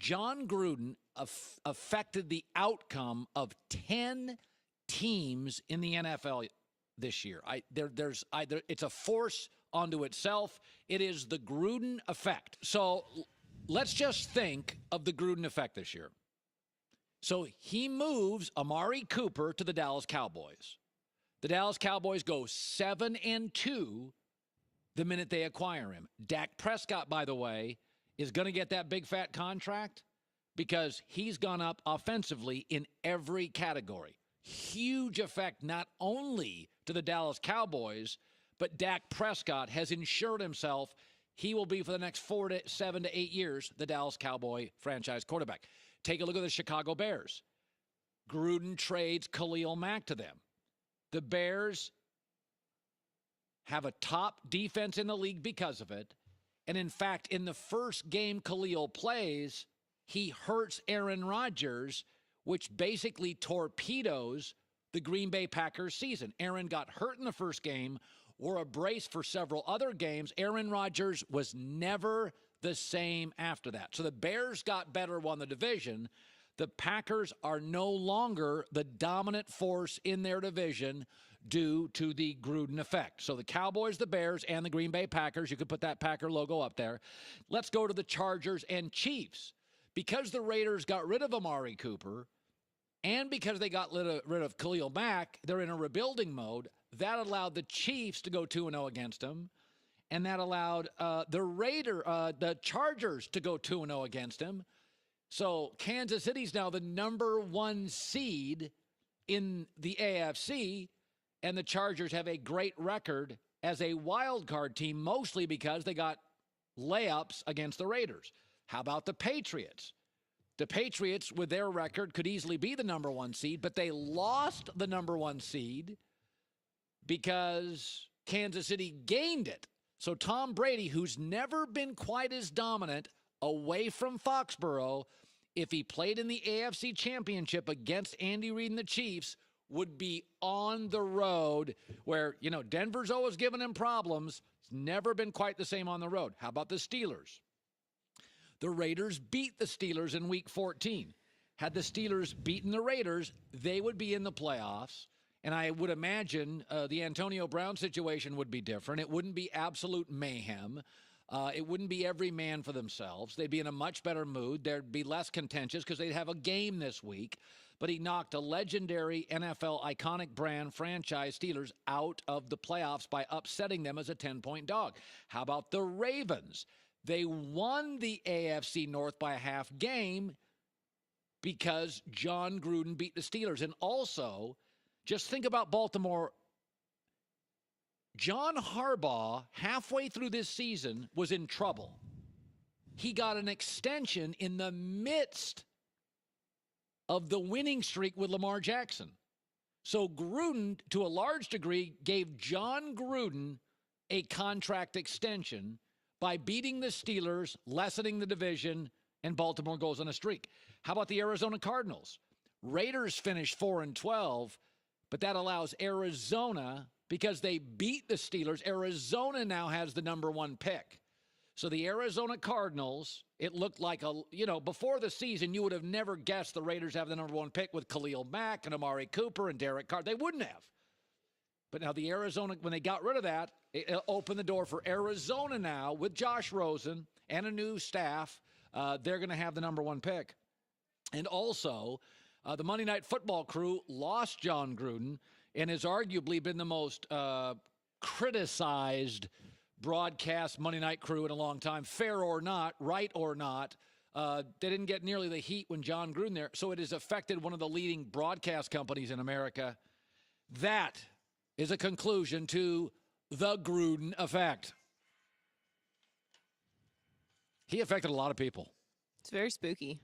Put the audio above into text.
John Gruden affected the outcome of 10 teams in the NFL this year. It's a force onto itself. It is the Gruden effect. So let's just think of the Gruden effect this year. So he moves Amari Cooper to the Dallas Cowboys. The Dallas Cowboys go 7-2 the minute they acquire him. Dak Prescott, by the way, is going to get that big fat contract because he's gone up offensively in every category. Huge effect not only to the Dallas Cowboys, but Dak Prescott has ensured himself he will be for the next 7 to 8 years the Dallas Cowboy franchise quarterback. Take a look at the Chicago Bears. Gruden trades Khalil Mack to them. The Bears have a top defense in the league because of it. And in fact, in the first game Khalil plays, he hurts Aaron Rodgers, which basically torpedoes the Green Bay Packers season. Aaron got hurt in the first game, wore a brace for several other games. Aaron Rodgers was never the same after that. So the Bears got better, won the division. The Packers are no longer the dominant force in their division due to the Gruden effect. So the Cowboys, the Bears, and the Green Bay Packers, you could put that Packer logo up there. Let's go to the Chargers and Chiefs. Because the Raiders got rid of Amari Cooper and because they got rid of Khalil Mack, they're in a rebuilding mode. That allowed the Chiefs to go 2-0 against them. And that allowed the Chargers to go 2-0 against him. So Kansas City's now the number 1 seed in the AFC, and the Chargers have a great record as a wild card team, mostly because they got layups against the Raiders. How about the Patriots? The Patriots, with their record, could easily be the number 1 seed, but they lost the number 1 seed because Kansas City gained it. So Tom Brady, who's never been quite as dominant away from Foxborough, if he played in the AFC Championship against Andy Reid and the Chiefs, would be on the road where, Denver's always given him problems. It's never been quite the same on the road. How about the Steelers? The Raiders beat the Steelers in Week 14. Had the Steelers beaten the Raiders, they would be in the playoffs. And I would imagine the Antonio Brown situation would be different. It wouldn't be absolute mayhem. It wouldn't be every man for themselves. They'd be in a much better mood. There'd be less contentious because they'd have a game this week. But he knocked a legendary NFL iconic brand franchise Steelers out of the playoffs by upsetting them as a 10-point dog. How about the Ravens? They won the AFC North by a half game because John Gruden beat the Steelers. And also, just think about Baltimore. John Harbaugh, halfway through this season, was in trouble. He got an extension in the midst of the winning streak with Lamar Jackson. So Gruden, to a large degree, gave John Gruden a contract extension by beating the Steelers, lessening the division, and Baltimore goes on a streak. How about the Arizona Cardinals? Raiders finished 4-12, but that allows Arizona, because they beat the Steelers, Arizona now has the number 1 pick. So the Arizona Cardinals, it looked like before the season, you would have never guessed the Raiders have the number 1 pick with Khalil Mack and Amari Cooper and Derek Carr. They wouldn't have. But now the Arizona, when they got rid of that, it opened the door for Arizona now with Josh Rosen and a new staff. They're going to have the number 1 pick. And also, the Monday Night Football crew lost John Gruden and has arguably been the most criticized broadcast Monday Night crew in a long time. Fair or not, right or not, they didn't get nearly the heat when John Gruden there. So it has affected one of the leading broadcast companies in America. That is a conclusion to the Gruden effect. He affected a lot of people. It's very spooky.